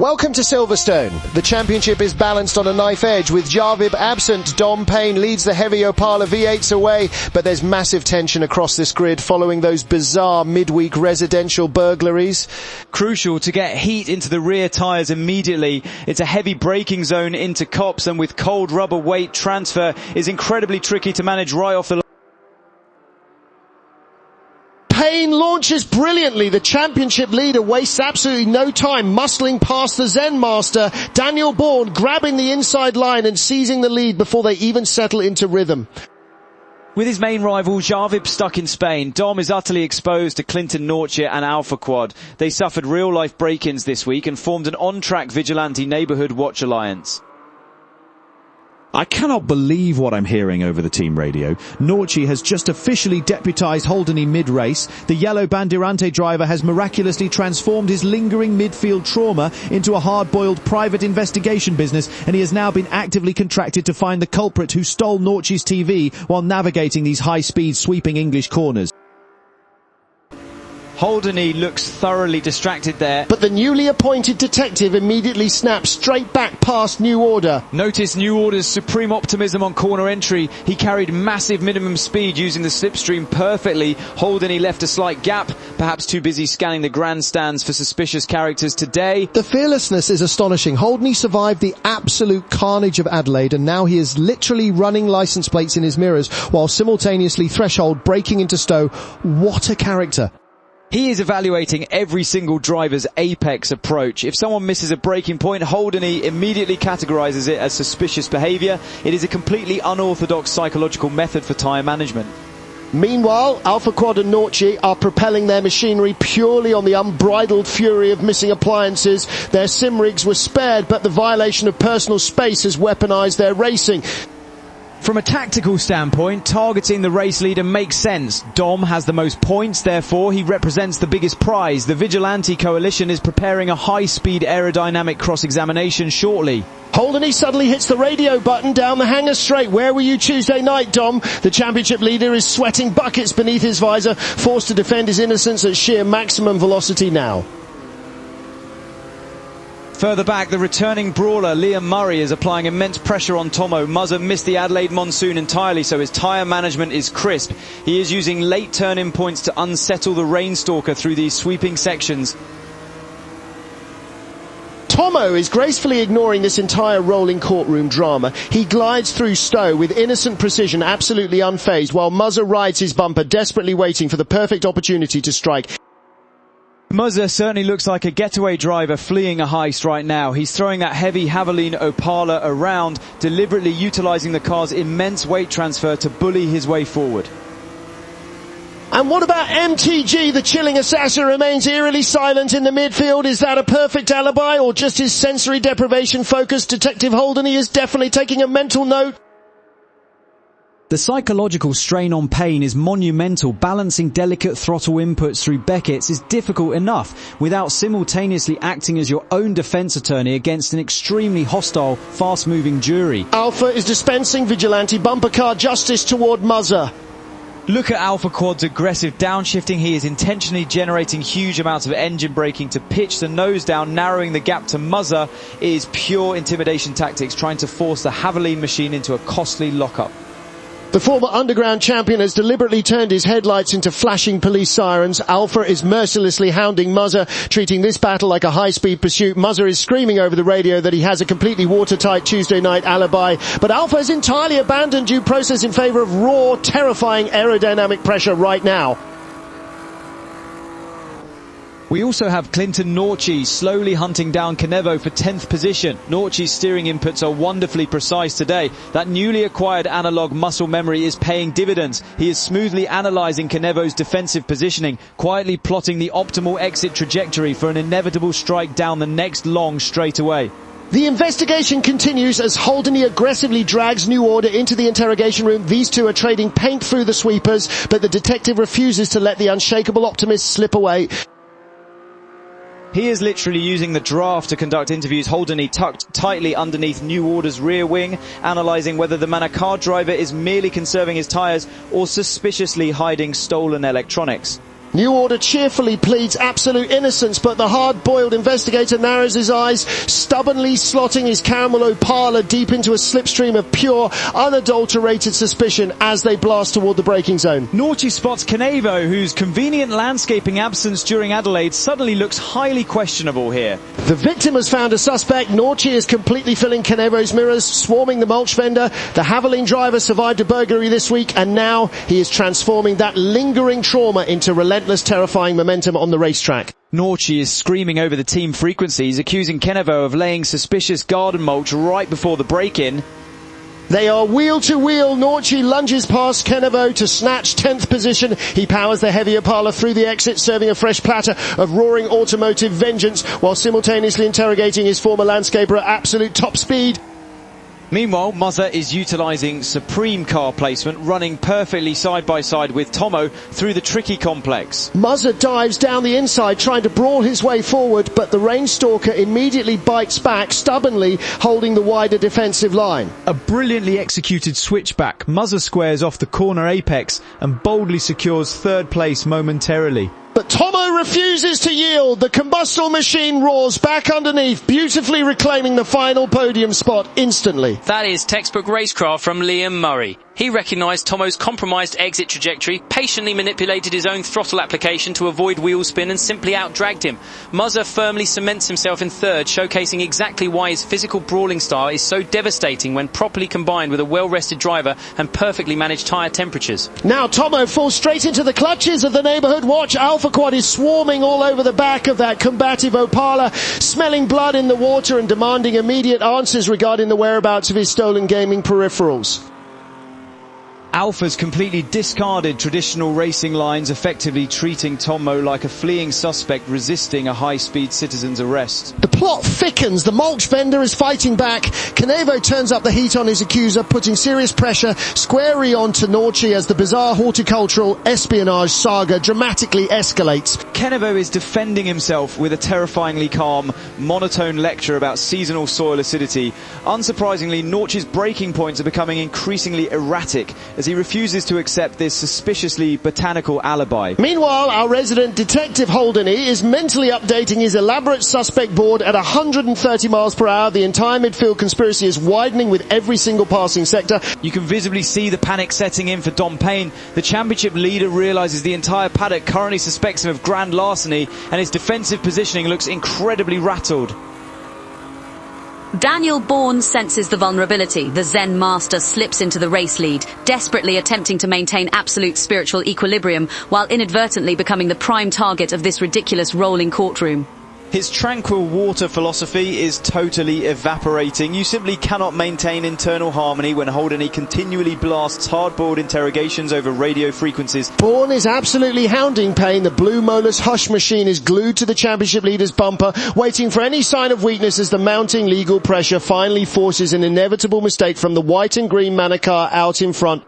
Welcome to Silverstone. The championship is balanced on a knife edge. With Jarvib absent, Dom Payne leads the heavy Opala V8s away, but there's massive tension across this grid following those bizarre midweek residential burglaries. Crucial to get heat into the rear tyres immediately. It's a heavy braking zone into Copse, and with cold rubber weight transfer is incredibly tricky to manage right off the line. Payne launches brilliantly. The championship leader wastes absolutely no time muscling past the Zen master, Daniel Bourne, grabbing the inside line and seizing the lead before they even settle into rhythm. With his main rival Jarvib stuck in Spain, Dom is utterly exposed to Clinton Nortje and Alpha Quad. They suffered real-life break-ins this week and formed an on-track vigilante neighbourhood watch alliance. I cannot believe what I'm hearing over the team radio. Nortje has just officially deputised Holdeny mid-race. The yellow Bandeirante driver has miraculously transformed his lingering midfield trauma into a hard-boiled private investigation business, and he has now been actively contracted to find the culprit who stole Nortje's TV while navigating these high-speed sweeping English corners. Holdeny looks thoroughly distracted there. But the newly appointed detective immediately snaps straight back past New Order. Notice New Order's supreme optimism on corner entry. He carried massive minimum speed using the slipstream perfectly. Holdeny left a slight gap, perhaps too busy scanning the grandstands for suspicious characters today. The fearlessness is astonishing. Holdeny survived the absolute carnage of Adelaide, and now he is literally running licence plates in his mirrors while simultaneously threshold braking into Stowe. What a character. He is evaluating every single driver's apex approach. If someone misses a braking point, Holdeny immediately categorises it as suspicious behaviour. It is a completely unorthodox psychological method for tyre management. Meanwhile, Alpha Quad and Nortje are propelling their machinery purely on the unbridled fury of missing appliances. Their sim rigs were spared, but the violation of personal space has weaponised their racing. From a tactical standpoint, targeting the race leader makes sense. Dom has the most points, therefore he represents the biggest prize. The Vigilante Coalition is preparing a high-speed aerodynamic cross-examination shortly. Holdeny suddenly hits the radio button down the hangar straight. Where were you Tuesday night, Dom? The championship leader is sweating buckets beneath his visor, forced to defend his innocence at sheer maximum velocity now. Further back, the returning brawler Liam Murray is applying immense pressure on Tomo. Muzzer missed the Adelaide monsoon entirely, so his tyre management is crisp. He is using late turn-in points to unsettle the Rainstalker through these sweeping sections. Tomo is gracefully ignoring this entire rolling courtroom drama. He glides through Stowe with innocent precision, absolutely unfazed, while Muzzer rides his bumper, desperately waiting for the perfect opportunity to strike. Muzzer certainly looks like a getaway driver fleeing a heist right now. He's throwing that heavy Haviline Opala around, deliberately utilising the car's immense weight transfer to bully his way forward. And what about MTG? The chilling assassin remains eerily silent in the midfield. Is that a perfect alibi or just his sensory deprivation focus? Detective Holdeny is definitely taking a mental note. The psychological strain on Payne is monumental. Balancing delicate throttle inputs through Beckett's is difficult enough without simultaneously acting as your own defence attorney against an extremely hostile, fast-moving jury. Alpha is dispensing vigilante bumper car justice toward Muzzer. Look at Alpha Quad's aggressive downshifting. He is intentionally generating huge amounts of engine braking to pitch the nose down, narrowing the gap to Muzzer. It is pure intimidation tactics, trying to force the Haviline machine into a costly lockup. The former underground champion has deliberately turned his headlights into flashing police sirens. Alpha is mercilessly hounding Muzzer, treating this battle like a high-speed pursuit. Muzzer is screaming over the radio that he has a completely watertight Tuesday night alibi. But Alpha has entirely abandoned due process in favour of raw, terrifying aerodynamic pressure right now. We also have Clinton Nortje slowly hunting down Kenevo for 10th position. Nortje's steering inputs are wonderfully precise today. That newly acquired analog muscle memory is paying dividends. He is smoothly analysing Kenevo's defensive positioning, quietly plotting the optimal exit trajectory for an inevitable strike down the next long straightaway. The investigation continues as Holdeny aggressively drags New Order into the interrogation room. These two are trading paint through the sweepers, but the detective refuses to let the unshakable optimist slip away. He is literally using the draft to conduct interviews, Holdeny tucked tightly underneath New Order's rear wing, analysing whether the Manacard driver is merely conserving his tyres or suspiciously hiding stolen electronics. New Order cheerfully pleads absolute innocence, but the hard-boiled investigator narrows his eyes, stubbornly slotting his caramel Opala deep into a slipstream of pure, unadulterated suspicion as they blast toward the braking zone. Norci spots Canevo, whose convenient landscaping absence during Adelaide suddenly looks highly questionable here. The victim has found a suspect. Norci is completely filling Canevo's mirrors, swarming the mulch vendor. The Haviland driver survived a burglary this week, and now he is transforming that lingering trauma into relentless, terrifying momentum on the racetrack. Norci is screaming over the team frequencies, accusing Canevo of laying suspicious garden mulch right before the break-in. They are wheel to wheel. Norci lunges past Canevo to snatch 10th position. He powers the heavy Opala through the exit, serving a fresh platter of roaring automotive vengeance while simultaneously interrogating his former landscaper at absolute top speed. Meanwhile, Muzza is utilising supreme car placement, running perfectly side by side with Tomo through the tricky complex. Muzza dives down the inside, trying to brawl his way forward, but the Rainstalker immediately bites back, stubbornly holding the wider defensive line. A brilliantly executed switchback, Muzza squares off the corner apex and boldly secures third place momentarily. But Tomo refuses to yield. The combustion machine roars back underneath, beautifully reclaiming the final podium spot instantly. That is textbook racecraft from Liam Murray. He recognised Tomo's compromised exit trajectory, patiently manipulated his own throttle application to avoid wheel spin and simply outdragged him. Muzza firmly cements himself in third, showcasing exactly why his physical brawling style is so devastating when properly combined with a well-rested driver and perfectly managed tyre temperatures. Now Tomo falls straight into the clutches of the neighbourhood watch. Alpha Quad is swarming all over the back of that combative Opala, smelling blood in the water and demanding immediate answers regarding the whereabouts of his stolen gaming peripherals. Alpha's completely discarded traditional racing lines, effectively treating Tomo like a fleeing suspect resisting a high-speed citizen's arrest. The plot thickens. The mulch vendor is fighting back. Canevo turns up the heat on his accuser, putting serious pressure squarely onto Norci as the bizarre horticultural espionage saga dramatically escalates. Canevo is defending himself with a terrifyingly calm, monotone lecture about seasonal soil acidity. Unsurprisingly, Norci's braking points are becoming increasingly erratic as he refuses to accept this suspiciously botanical alibi. Meanwhile, our resident detective Holdeny is mentally updating his elaborate suspect board at 130 miles per hour. The entire midfield conspiracy is widening with every single passing sector. You can visibly see the panic setting in for Dom Payne. The championship leader realises the entire paddock currently suspects him of grand larceny, and his defensive positioning looks incredibly rattled. Daniel Bourne senses the vulnerability. The Zen master slips into the race lead, desperately attempting to maintain absolute spiritual equilibrium while inadvertently becoming the prime target of this ridiculous rolling courtroom. His tranquil water philosophy is totally evaporating. You simply cannot maintain internal harmony when Holdeny continually blasts hard-boiled interrogations over radio frequencies. Bourne is absolutely hounding Payne. The blue molars hush machine is glued to the championship leader's bumper, waiting for any sign of weakness as the mounting legal pressure finally forces an inevitable mistake from the white and green Manor car out in front.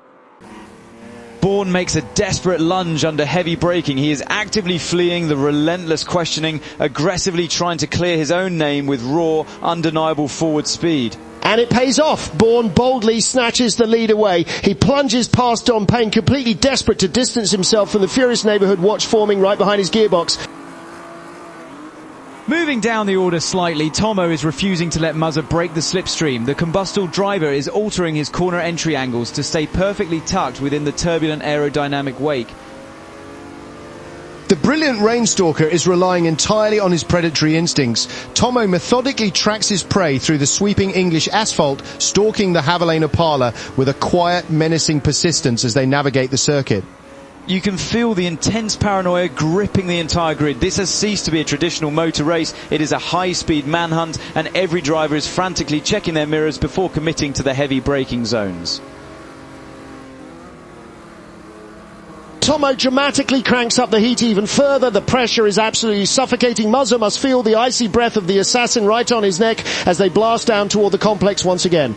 Bourne makes a desperate lunge under heavy braking. He is actively fleeing the relentless questioning, aggressively trying to clear his own name with raw, undeniable forward speed. And it pays off. Bourne boldly snatches the lead away. He plunges past Dom Payne, completely desperate to distance himself from the furious neighbourhood watch forming right behind his gearbox. Moving down the order slightly, Tomo is refusing to let Muzza break the slipstream. The combustal driver is altering his corner entry angles to stay perfectly tucked within the turbulent aerodynamic wake. The brilliant Rainstalker is relying entirely on his predatory instincts. Tomo methodically tracks his prey through the sweeping English asphalt, stalking the Haviland Opala with a quiet, menacing persistence as they navigate the circuit. You can feel the intense paranoia gripping the entire grid. This has ceased to be a traditional motor race. It is a high-speed manhunt, and every driver is frantically checking their mirrors before committing to the heavy braking zones. Tomo dramatically cranks up the heat even further. The pressure is absolutely suffocating. Muzza must feel the icy breath of the assassin right on his neck as they blast down toward the complex once again.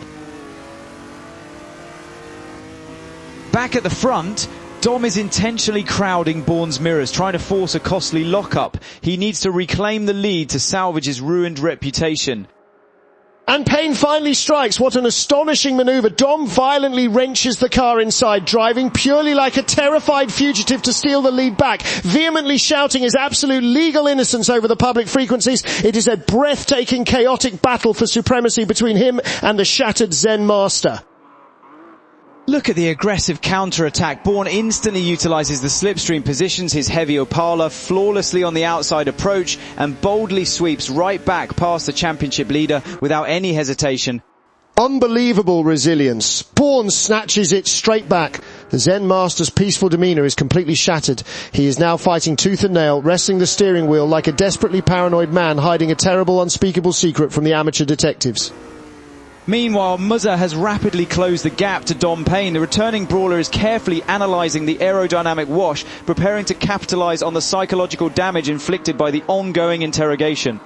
Back at the front, Dom is intentionally crowding Bourne's mirrors, trying to force a costly lockup. He needs to reclaim the lead to salvage his ruined reputation. And Payne finally strikes. What an astonishing manoeuvre. Dom violently wrenches the car inside, driving purely like a terrified fugitive to steal the lead back, vehemently shouting his absolute legal innocence over the public frequencies. It is a breathtaking, chaotic battle for supremacy between him and the shattered Zen master. Look at the aggressive counter-attack. Bourne instantly utilises the slipstream, positions his heavy Opala flawlessly on the outside approach and boldly sweeps right back past the championship leader without any hesitation. Unbelievable resilience. Bourne snatches it straight back. The Zen master's peaceful demeanour is completely shattered. He is now fighting tooth and nail, wrestling the steering wheel like a desperately paranoid man hiding a terrible, unspeakable secret from the amateur detectives. Meanwhile, Muzza has rapidly closed the gap to Dom Payne. The returning brawler is carefully analysing the aerodynamic wash, preparing to capitalise on the psychological damage inflicted by the ongoing interrogation.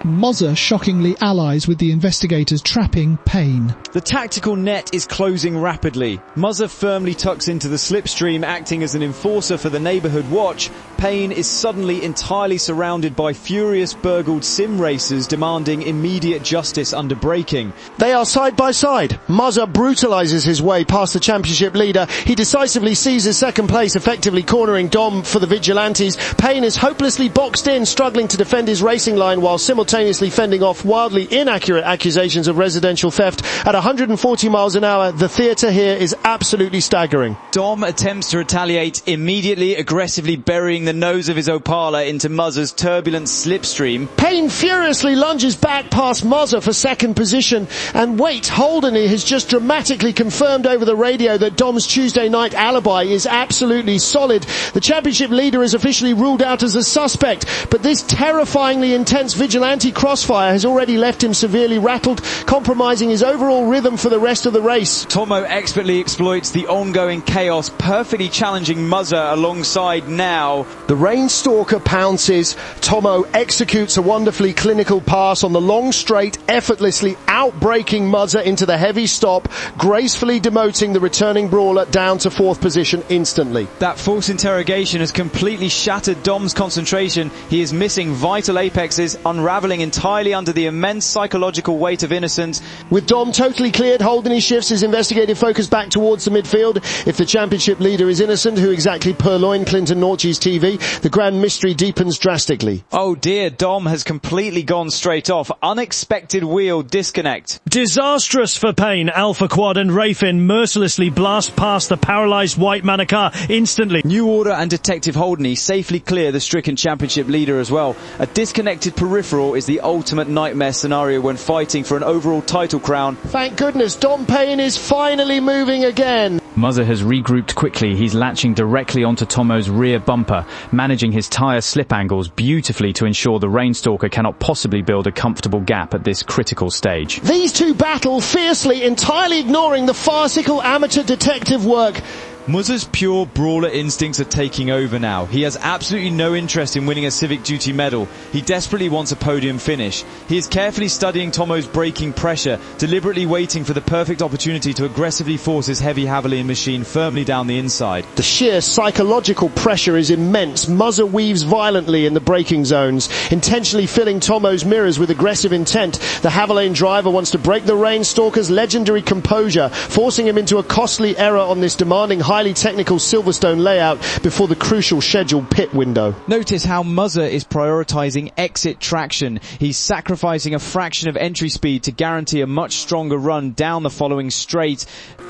Muzza shockingly allies with the investigators trapping Payne. The tactical net is closing rapidly. Muzza firmly tucks into the slipstream, acting as an enforcer for the neighbourhood watch. Payne is suddenly entirely surrounded by furious, burgled sim racers demanding immediate justice under braking. They are side by side. Muzza brutalises his way past the championship leader. He decisively seizes second place, effectively cornering Dom for the vigilantes. Payne is hopelessly boxed in, struggling to defend his racing line while simultaneously fending off wildly inaccurate accusations of residential theft. At 140 miles an hour, the theatre here is absolutely staggering. Dom attempts to retaliate, immediately aggressively burying the nose of his Opala into Muzza's turbulent slipstream. Payne furiously lunges back past Muzza for second position. And wait, Holderney has just dramatically confirmed over the radio that Dom's Tuesday night alibi is absolutely solid. The championship leader is officially ruled out as a suspect, but this terrifyingly intense vigilante crossfire has already left him severely rattled, compromising his overall rhythm for the rest of the race. Tomo expertly exploits the ongoing chaos, perfectly challenging Muzza alongside now. The Rainstalker pounces. Tomo executes a wonderfully clinical pass on the long straight, effortlessly outbraking Muzza into the heavy stop, gracefully demoting the returning brawler down to fourth position instantly. That false interrogation has completely shattered Dom's concentration. He is missing vital apexes, unravelling entirely under the immense psychological weight of innocence. With Dom totally cleared, Holderney shifts his investigative focus back towards the midfield. If the championship leader is innocent, who exactly purloined Clinton Norchie's TV? The grand mystery deepens drastically. Oh dear, Dom has completely gone straight off. Unexpected wheel disconnect. Disastrous for Payne. Alpha Quad and Rafin mercilessly blast past the paralysed white Manakar instantly. New Order and Detective Holderney safely clear the stricken championship leader as well. A disconnected peripheral is the ultimate nightmare scenario when fighting for an overall title crown. Thank goodness, Dom Payne is finally moving again. Muzza has regrouped quickly. He's latching directly onto Tomo's rear bumper, managing his tyre slip angles beautifully to ensure the Rainstalker cannot possibly build a comfortable gap at this critical stage. These two battle fiercely, entirely ignoring the farcical amateur detective work. Muzza's pure brawler instincts are taking over now. He has absolutely no interest in winning a civic duty medal. He desperately wants a podium finish. He is carefully studying Tomo's braking pressure, deliberately waiting for the perfect opportunity to aggressively force his heavy Javelin machine firmly down the inside. The sheer psychological pressure is immense. Muzza weaves violently in the braking zones, intentionally filling Tomo's mirrors with aggressive intent. The Javelin driver wants to break the Rainstalker's legendary composure, forcing him into a costly error on this demanding highly technical Silverstone layout before the crucial scheduled pit window. Notice how Muzza is prioritising exit traction. He's sacrificing a fraction of entry speed to guarantee a much stronger run down the following straight.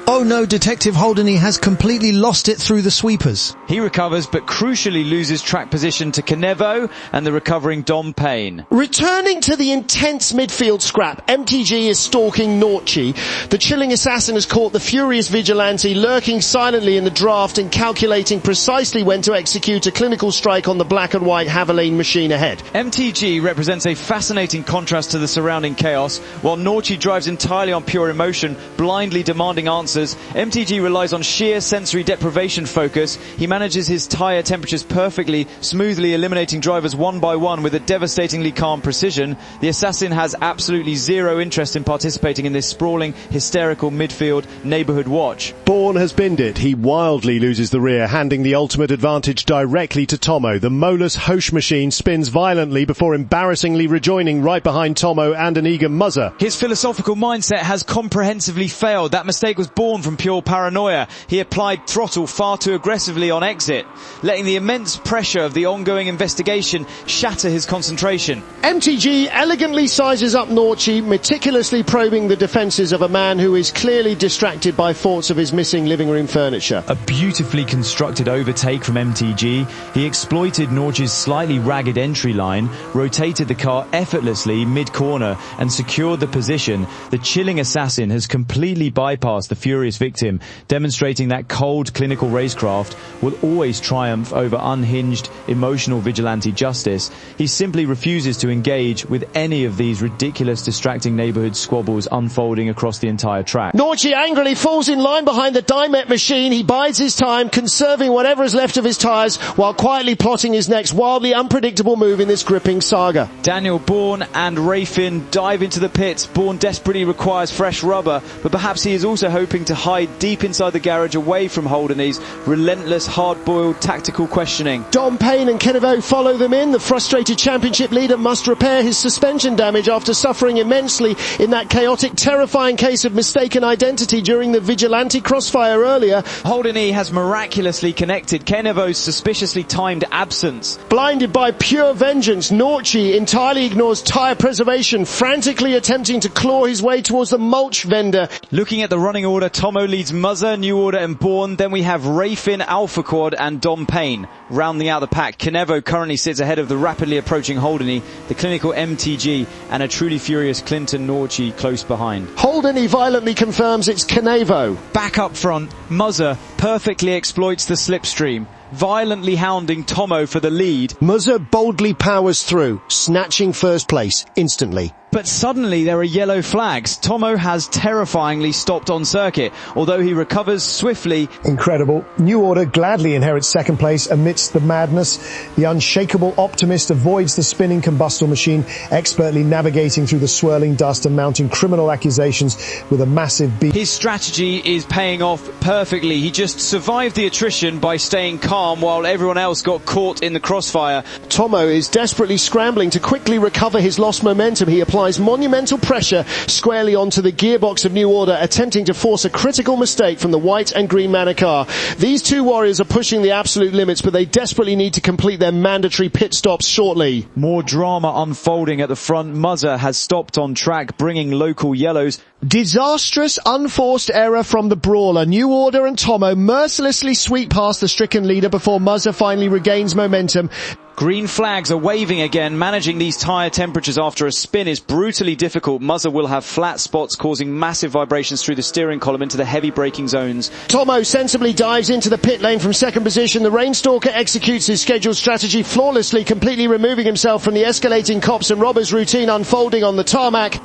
Oh no, Detective Holderney has completely lost it through the sweepers. He recovers, but crucially loses track position to Canevo and the recovering Dom Payne. Returning to the intense midfield scrap, MTG is stalking Norchie. The chilling assassin has caught the furious vigilante lurking silently in the draft and calculating precisely when to execute a clinical strike on the black and white Javelin machine ahead. MTG represents a fascinating contrast to the surrounding chaos. While Norchie drives entirely on pure emotion, blindly demanding answers, MTG relies on sheer sensory deprivation focus. He manages his tyre temperatures perfectly, smoothly eliminating drivers one by one with a devastatingly calm precision. The assassin has absolutely zero interest in participating in this sprawling, hysterical midfield neighbourhood watch. Bourne has binned it. He wildly loses the rear, handing the ultimate advantage directly to Tomo. The molus Hoche machine spins violently before embarrassingly rejoining right behind Tomo and an eager Muzzer. His philosophical mindset has comprehensively failed. That mistake was born from pure paranoia. He applied throttle far too aggressively on exit, letting the immense pressure of the ongoing investigation shatter his concentration. MTG elegantly sizes up Norci, meticulously probing the defences of a man who is clearly distracted by thoughts of his missing living room furniture. A beautifully constructed overtake from MTG. He exploited Norci's slightly ragged entry line, rotated the car effortlessly mid-corner and secured the position. The chilling assassin has completely bypassed the furious victim, demonstrating that cold clinical racecraft will always triumph over unhinged emotional vigilante justice. He simply refuses to engage with any of these ridiculous distracting neighbourhood squabbles unfolding across the entire track. Norci angrily falls in line behind the Dymet machine. He bides his time, conserving whatever is left of his tyres while quietly plotting his next wildly unpredictable move in this gripping saga. Daniel Bourne and Rafin dive into the pits. Bourne desperately requires fresh rubber, but perhaps he is also hoping to hide deep inside the garage away from Holdeney's relentless, hard-boiled tactical questioning. Dom Payne and Kennevo follow them in. The frustrated championship leader must repair his suspension damage after suffering immensely in that chaotic, terrifying case of mistaken identity during the vigilante crossfire earlier. Holdeney has miraculously connected Kennevo's suspiciously timed absence. Blinded by pure vengeance, Norci entirely ignores tyre preservation, frantically attempting to claw his way towards the mulch vendor. Looking at the running order, Tomo leads Muzzer, New Order and Bourne. Then we have Rafin, Alpha Quad and Dom Payne rounding out the pack. Kennevo currently sits ahead of the rapidly approaching Holdeney, the clinical MTG and a truly furious Clinton Norci close behind. Holdeney violently confirms it's Kennevo. Back up front, Muzzer perfectly exploits the slipstream, violently hounding Tomo for the lead. Muzzer boldly powers through, snatching first place instantly. But suddenly there are yellow flags. Tomo has terrifyingly stopped on circuit, although he recovers swiftly. Incredible. New Order gladly inherits second place amidst the madness. The unshakable optimist avoids the spinning combustor machine, expertly navigating through the swirling dust and mounting criminal accusations with a massive beat. His strategy is paying off perfectly. He just survived the attrition by staying calm while everyone else got caught in the crossfire. Tomo is desperately scrambling to quickly recover his lost momentum. He applies monumental pressure squarely onto the gearbox of New Order, attempting to force a critical mistake from the white and green Manor car. These two warriors are pushing the absolute limits, but they desperately need to complete their mandatory pit stops shortly. More drama unfolding at the front. Muzzer has stopped on track, bringing local yellows. Disastrous, unforced error from the brawler. New Order and Tomo mercilessly sweep past the stricken leader before Muzzer finally regains momentum. Green flags are waving again. Managing these tyre temperatures after a spin is brutally difficult. Muzzer will have flat spots causing massive vibrations through the steering column into the heavy braking zones. Tomo sensibly dives into the pit lane from second position. The Rainstalker executes his scheduled strategy flawlessly, completely removing himself from the escalating cops and robbers routine unfolding on the tarmac.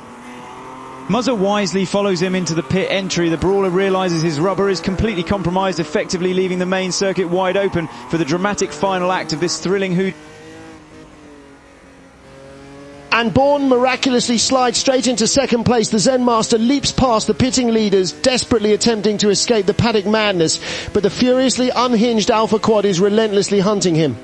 Muzzer wisely follows him into the pit entry. The brawler realises his rubber is completely compromised, effectively leaving the main circuit wide open for the dramatic final act of this thrilling hoot. And Bourne miraculously slides straight into second place. The Zen Master leaps past the pitting leaders, desperately attempting to escape the paddock madness, but the furiously unhinged Alpha Quad is relentlessly hunting him.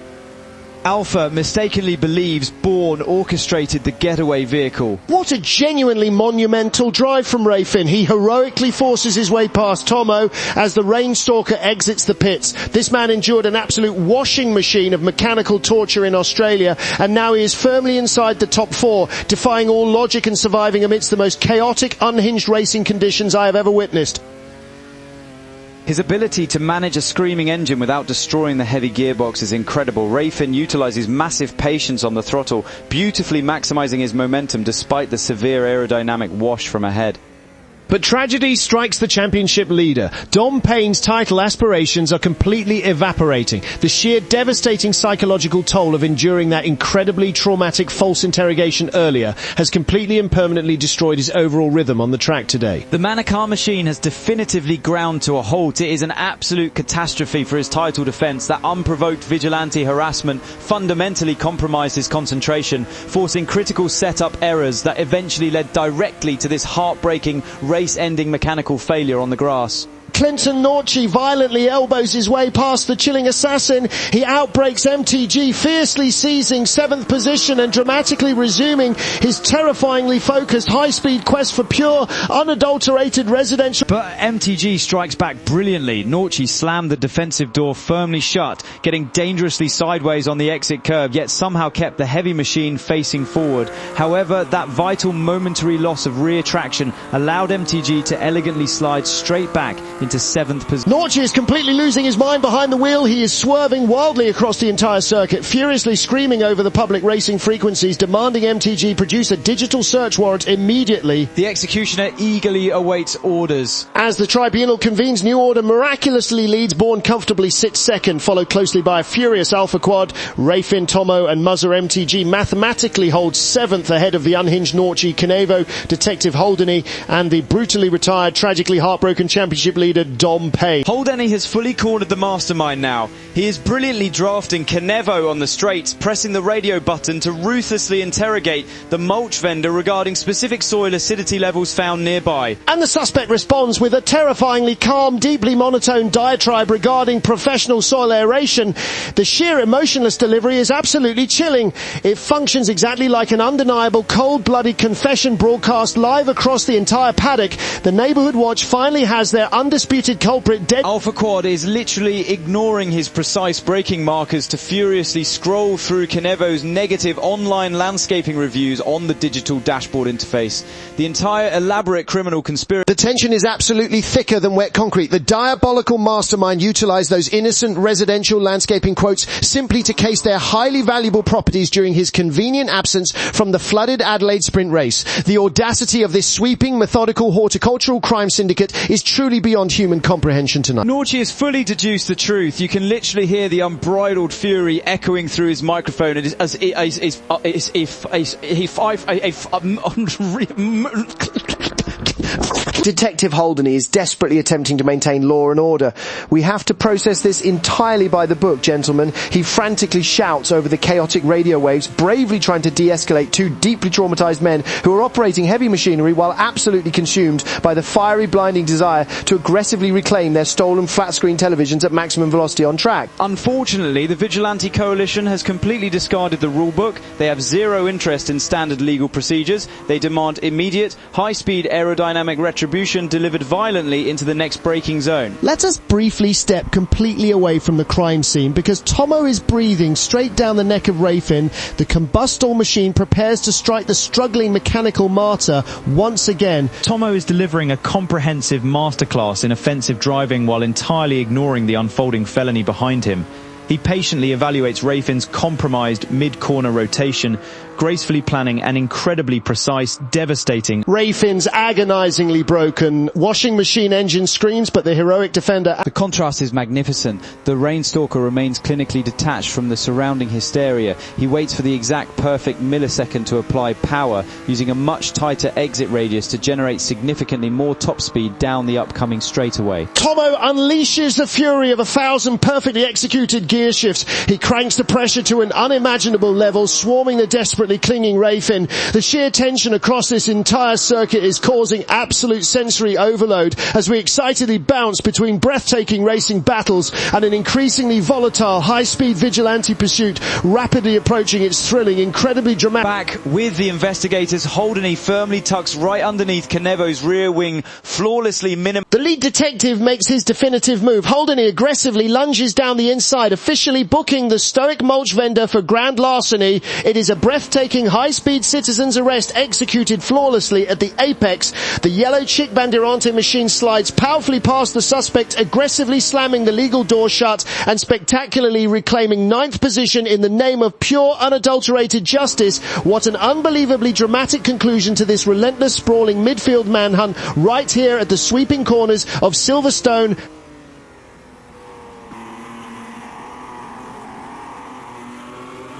Alpha mistakenly believes Bourne orchestrated the getaway vehicle. What a genuinely monumental drive from Rafin. He heroically forces his way past Tomo as the Rainstalker exits the pits. This man endured an absolute washing machine of mechanical torture in Australia, and now he is firmly inside the top four, defying all logic and surviving amidst the most chaotic, unhinged racing conditions I have ever witnessed. His ability to manage a screaming engine without destroying the heavy gearbox is incredible. Rafin utilises massive patience on the throttle, beautifully maximising his momentum despite the severe aerodynamic wash from ahead. But tragedy strikes the championship leader. Dom Payne's title aspirations are completely evaporating. The sheer devastating psychological toll of enduring that incredibly traumatic false interrogation earlier has completely and permanently destroyed his overall rhythm on the track today. The Manor machine has definitively ground to a halt. It is an absolute catastrophe for his title defence. That unprovoked vigilante harassment fundamentally compromised his concentration, forcing critical setup errors that eventually led directly to this heartbreaking race-ending mechanical failure on the grass. Clinton Norchi violently elbows his way past the chilling assassin. He outbreaks MTG, fiercely seizing 7th position and dramatically resuming his terrifyingly focused high-speed quest for pure, unadulterated residential. But MTG strikes back brilliantly. Norchi slammed the defensive door firmly shut, getting dangerously sideways on the exit curb, yet somehow kept the heavy machine facing forward. However, that vital momentary loss of rear traction allowed MTG to elegantly slide straight back into 7th position. Norchi is completely losing his mind behind the wheel. He is swerving wildly across the entire circuit, furiously screaming over the public racing frequencies, demanding MTG produce a digital search warrant immediately. The executioner eagerly awaits orders. As the tribunal convenes, New Order miraculously leads. Bourne comfortably sits second, followed closely by a furious Alpha Quad. Rayfin, Tomo and Muzzer MTG mathematically holds 7th ahead of the unhinged Norchi, Canevo, Detective Holdeny and the brutally retired, tragically heartbroken championship leader Dom Payne. Holdeny has fully cornered the mastermind now. He is brilliantly drafting Canevo on the straights, pressing the radio button to ruthlessly interrogate the mulch vendor regarding specific soil acidity levels found nearby. And the suspect responds with a terrifyingly calm, deeply monotone diatribe regarding professional soil aeration. The sheer emotionless delivery is absolutely chilling. It functions exactly like an undeniable, cold-blooded confession broadcast live across the entire paddock. The Neighbourhood Watch finally has their undisputed culprit dead. Alpha Quad is literally ignoring his precise braking markers to furiously scroll through Canevo's negative online landscaping reviews on the digital dashboard interface. The entire elaborate criminal conspiracy. The tension is absolutely thicker than wet concrete. The diabolical mastermind utilised those innocent residential landscaping quotes simply to case their highly valuable properties during his convenient absence from the flooded Adelaide sprint race. The audacity of this sweeping, methodical horticultural crime syndicate is truly beyond human comprehension tonight. Norchi has fully deduced the truth. You can literally hear the unbridled fury echoing through his microphone as Detective Holdeny is desperately attempting to maintain law and order. We have to process this entirely by the book, gentlemen. He frantically shouts over the chaotic radio waves, bravely trying to de-escalate two deeply traumatized men who are operating heavy machinery while absolutely consumed by the fiery, blinding desire to aggressively reclaim their stolen flat-screen televisions at maximum velocity on track. Unfortunately, the Vigilante Coalition has completely discarded the rulebook. They have zero interest in standard legal procedures. They demand immediate, high-speed aerodynamic retribution delivered violently into the next braking zone. Let us briefly step completely away from the crime scene because Tomo is breathing straight down the neck of Rayfin. The combustor machine prepares to strike the struggling mechanical martyr once again. Tomo is delivering a comprehensive masterclass in offensive driving while entirely ignoring the unfolding felony behind him. He patiently evaluates Rayfin's compromised mid-corner rotation, gracefully planning an incredibly precise, devastating. Rayfin's agonizingly broken washing machine engine screams, but the heroic defender. The contrast is magnificent. The Rainstalker remains clinically detached from the surrounding hysteria. He waits for the exact perfect millisecond to apply power, using a much tighter exit radius to generate significantly more top speed down the upcoming straightaway. Tomo unleashes the fury of 1,000 perfectly executed gear shifts. He cranks the pressure to an unimaginable level, swarming the desperately clinging Rayfin. The sheer tension across this entire circuit is causing absolute sensory overload as we excitedly bounce between breathtaking racing battles and an increasingly volatile high-speed vigilante pursuit rapidly approaching its thrilling, incredibly dramatic. Back with the investigators, Holdeny firmly tucks right underneath Canevo's rear wing, flawlessly The lead detective makes his definitive move. Holdeny aggressively lunges down the inside, officially booking the stoic mulch vendor for grand larceny. It is a breathtaking high-speed citizen's arrest executed flawlessly at the apex. The yellow Chick Bandirante machine slides powerfully past the suspect, aggressively slamming the legal door shut and spectacularly reclaiming 9th position in the name of pure, unadulterated justice. What an unbelievably dramatic conclusion to this relentless, sprawling midfield manhunt right here at the sweeping corners of Silverstone.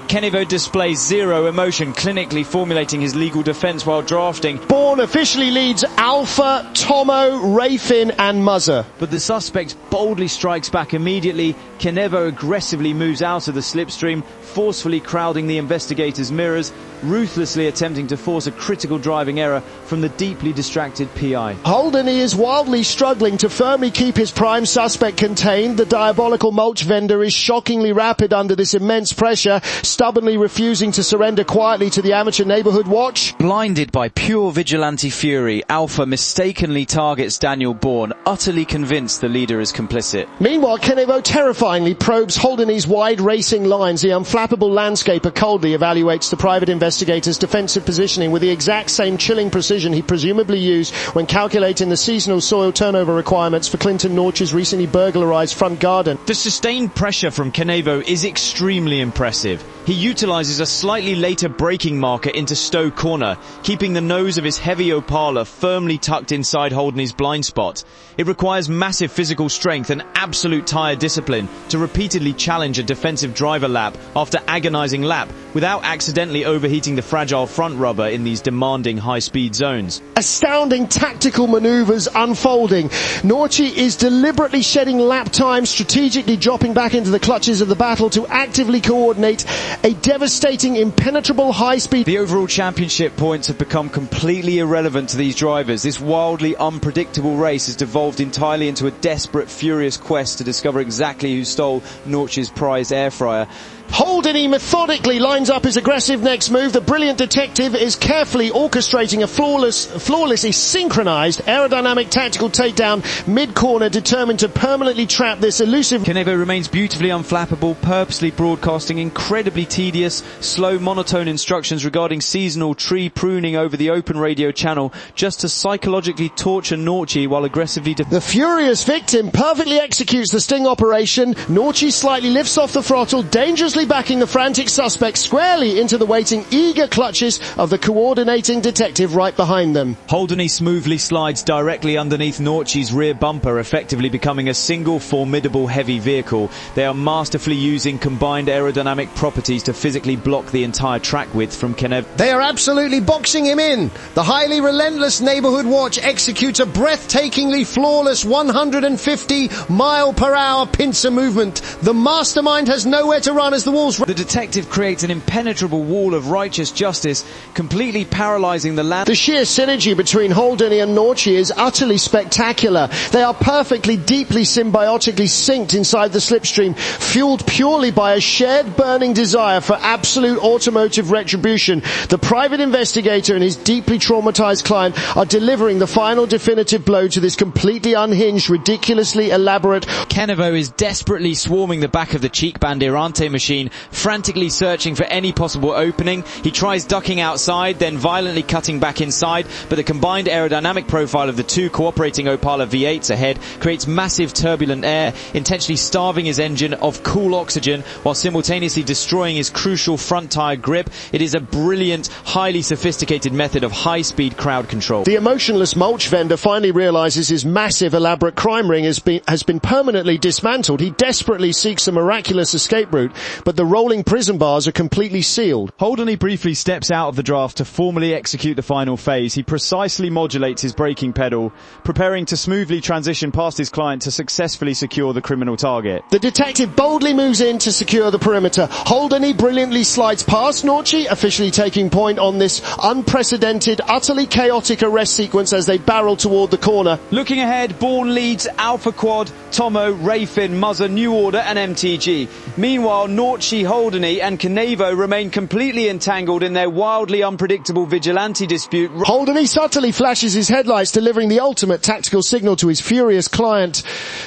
Canevo displays zero emotion, clinically formulating his legal defense while drafting. Bourne officially leads Alpha, Tomo, Rayfin and Muzzer. But the suspect boldly strikes back immediately. Canevo aggressively moves out of the slipstream, forcefully crowding the investigators' mirrors. ruthlessly attempting to force a critical driving error from the deeply distracted PI. Holdeny is wildly struggling to firmly keep his prime suspect contained. The diabolical mulch vendor is shockingly rapid under this immense pressure, stubbornly refusing to surrender quietly to the amateur neighbourhood watch. Blinded by pure vigilante fury, Alpha mistakenly targets Daniel Bourne, utterly convinced the leader is complicit. Meanwhile, Kenevo terrifyingly probes Holdeny's wide racing lines. The unflappable landscaper coldly evaluates the private investigator's defensive positioning with the exact same chilling precision he presumably used when calculating the seasonal soil turnover requirements for Clinton Norch's recently burglarised front garden. The sustained pressure from Kenevo is extremely impressive. He utilises a slightly later braking marker into Stowe Corner, keeping the nose of his heavy Opala firmly tucked inside Holdeny's blind spot. It requires massive physical strength and absolute tyre discipline to repeatedly challenge a defensive driver lap after agonising lap without accidentally overheating the fragile front rubber in these demanding high-speed zones. Astounding tactical manoeuvres unfolding. Norchi is deliberately shedding lap time, strategically dropping back into the clutches of the battle to actively coordinate a devastating, impenetrable high-speed. The overall championship points have become completely irrelevant to these drivers. This wildly unpredictable race has devolved entirely into a desperate, furious quest to discover exactly who stole Norch's prized air fryer. Holdeny methodically lines up his aggressive next move. The brilliant detective is carefully orchestrating a flawlessly synchronised aerodynamic tactical takedown mid-corner, determined to permanently trap this elusive. Kenevo remains beautifully unflappable, purposely broadcasting incredibly tedious, slow, monotone instructions regarding seasonal tree pruning over the open radio channel, just to psychologically torture Norchi while aggressively... The furious victim perfectly executes the sting operation. Norchi slightly lifts off the throttle, dangerously backing the frantic suspect squarely into the waiting, eager clutches of the coordinating detective right behind them. Holdeny smoothly slides directly underneath Norchi's rear bumper, effectively becoming a single formidable heavy vehicle. They are masterfully using combined aerodynamic properties to physically block the entire track width from Kenevo. They are absolutely boxing him in. The highly relentless neighbourhood watch executes a breathtakingly flawless 150-mile-per-hour pincer movement. The mastermind has nowhere to run as the walls... The detective creates an impenetrable wall of righteous justice, completely paralysing the land. The sheer synergy between Holdeny and Norchi is utterly spectacular. They are perfectly, deeply symbiotically synced inside the slipstream, fueled purely by a shared burning desire for absolute automotive retribution. The private investigator and his deeply traumatised client are delivering the final definitive blow to this completely unhinged, ridiculously elaborate... Kenevo is desperately swarming the back of the cheek bandirante machine, frantically searching for any possible opening. He tries ducking outside, then violently cutting back inside, but the combined aerodynamic profile of the two cooperating Opala V8s ahead creates massive turbulent air, intentionally starving his engine of cool oxygen while simultaneously destroying his crucial front tyre grip. It is a brilliant, highly sophisticated method of high-speed crowd control. The emotionless mulch vendor finally realises his massive, elaborate crime ring has been permanently dismantled. He desperately seeks a miraculous escape route, but the rolling prison bars are completely sealed. Holdeny briefly steps out of the draft to formally execute the final phase. He precisely modulates his braking pedal, preparing to smoothly transition past his client to successfully secure the criminal target. The detective boldly moves in to secure the perimeter. Holdeny brilliantly slides past Norchi, officially taking point on this unprecedented, utterly chaotic arrest sequence as they barrel toward the corner. Looking ahead, Bourne leads Alpha Quad, Tomo, Rayfin, Muzzer, New Order and MTG. Meanwhile, Norchi, Holdeny and Kenevo remain completely entangled in their wildly unpredictable vigilante dispute. Holdeny subtly flashes his headlights, delivering the ultimate tactical signal to his furious client.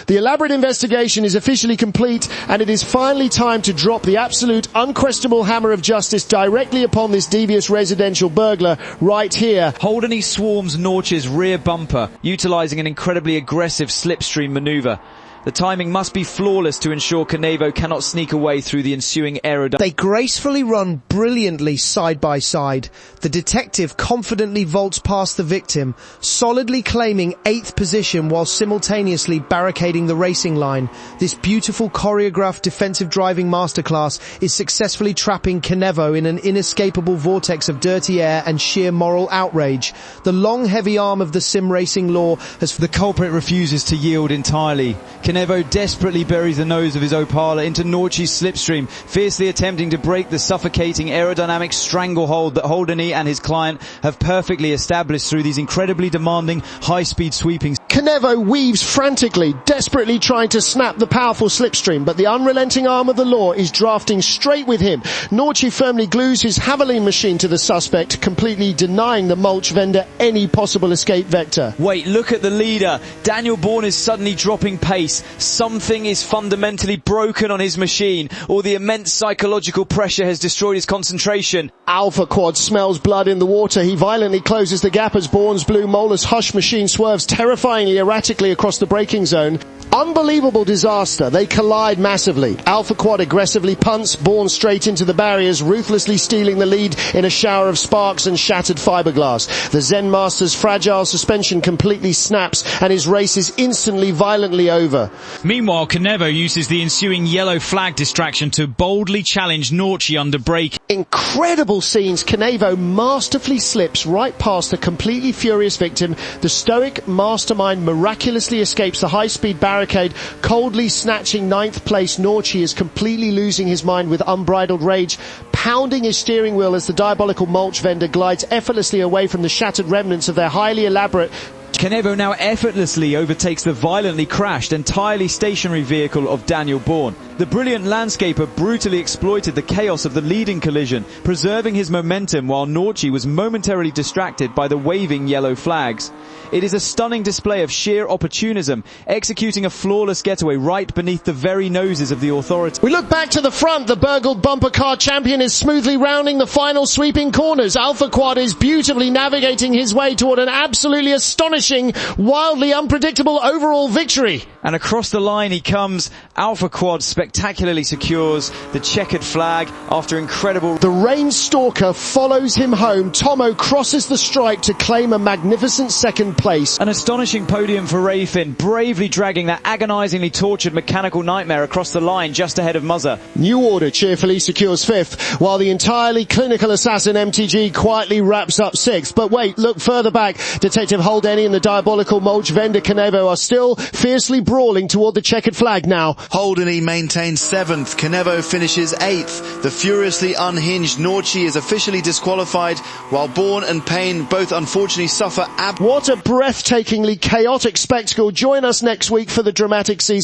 The elaborate investigation is officially complete, and it is finally time to drop the absolute, unquestionable hammer of justice directly upon this devious residential burglar right here. Holdeny swarms Norch's rear bumper, utilising an incredibly aggressive slipstream manoeuvre. The timing must be flawless to ensure Kenevo cannot sneak away through the ensuing aerodynamic. They gracefully run brilliantly side by side. The detective confidently vaults past the victim, solidly claiming 8th position while simultaneously barricading the racing line. This beautiful choreographed defensive driving masterclass is successfully trapping Kenevo in an inescapable vortex of dirty air and sheer moral outrage. The long heavy arm of the sim racing law has... The culprit refuses to yield entirely. Kenevo desperately buries the nose of his Opala into Norchi's slipstream, fiercely attempting to break the suffocating aerodynamic stranglehold that Holdeny and his client have perfectly established through these incredibly demanding high-speed sweepings. Kenevo weaves frantically, desperately trying to snap the powerful slipstream, but the unrelenting arm of the law is drafting straight with him. Norchi firmly glues his Javelin machine to the suspect, completely denying the mulch vendor any possible escape vector. Wait, look at the leader. Daniel Bourne is suddenly dropping pace. Something is fundamentally broken on his machine, or the immense psychological pressure has destroyed his concentration. Alpha Quad smells blood in the water. He violently closes the gap as Bourne's blue Molar's Hush machine swerves terrifyingly erratically across the braking zone. Unbelievable disaster. They collide massively. Alpha Quad aggressively punts Bourne straight into the barriers, ruthlessly stealing the lead in a shower of sparks and shattered fiberglass. The Zen Master's fragile suspension completely snaps and his race is instantly violently over. Meanwhile, Kenevo uses the ensuing yellow flag distraction to boldly challenge Norchi under braking. Incredible scenes. Kenevo masterfully slips right past the completely furious victim. The stoic mastermind miraculously escapes the high-speed barricade, coldly snatching 9th place. Norchi is completely losing his mind with unbridled rage, pounding his steering wheel as the diabolical mulch vendor glides effortlessly away from the shattered remnants of their highly elaborate. Kenevo now effortlessly overtakes the violently crashed, entirely stationary vehicle of Daniel Bourne. The brilliant landscaper brutally exploited the chaos of the leading collision, preserving his momentum while Norchi was momentarily distracted by the waving yellow flags. It is a stunning display of sheer opportunism, executing a flawless getaway right beneath the very noses of the authorities. We look back to the front. The burgled bumper car champion is smoothly rounding the final sweeping corners. Alpha Quad is beautifully navigating his way toward an absolutely astonishing, wildly unpredictable overall victory. And across the line he comes. Alpha Quad spectacularly secures the checkered flag after incredible... The rain stalker follows him home. Tomo crosses the stripe to claim a magnificent second place. An astonishing podium for Rayfin, bravely dragging that agonisingly tortured mechanical nightmare across the line just ahead of Muzzer. New Order cheerfully secures 5th, while the entirely clinical assassin MTG quietly wraps up 6th. But wait, look further back. Detective Holdeny and the diabolical mulch vendor Kenevo are still fiercely brawling toward the checkered flag now. Holdeny maintains 7th, Kenevo finishes 8th. The furiously unhinged Norchi is officially disqualified, while Bourne and Payne both unfortunately suffer What a breathtakingly chaotic spectacle. Join us next week for the dramatic season.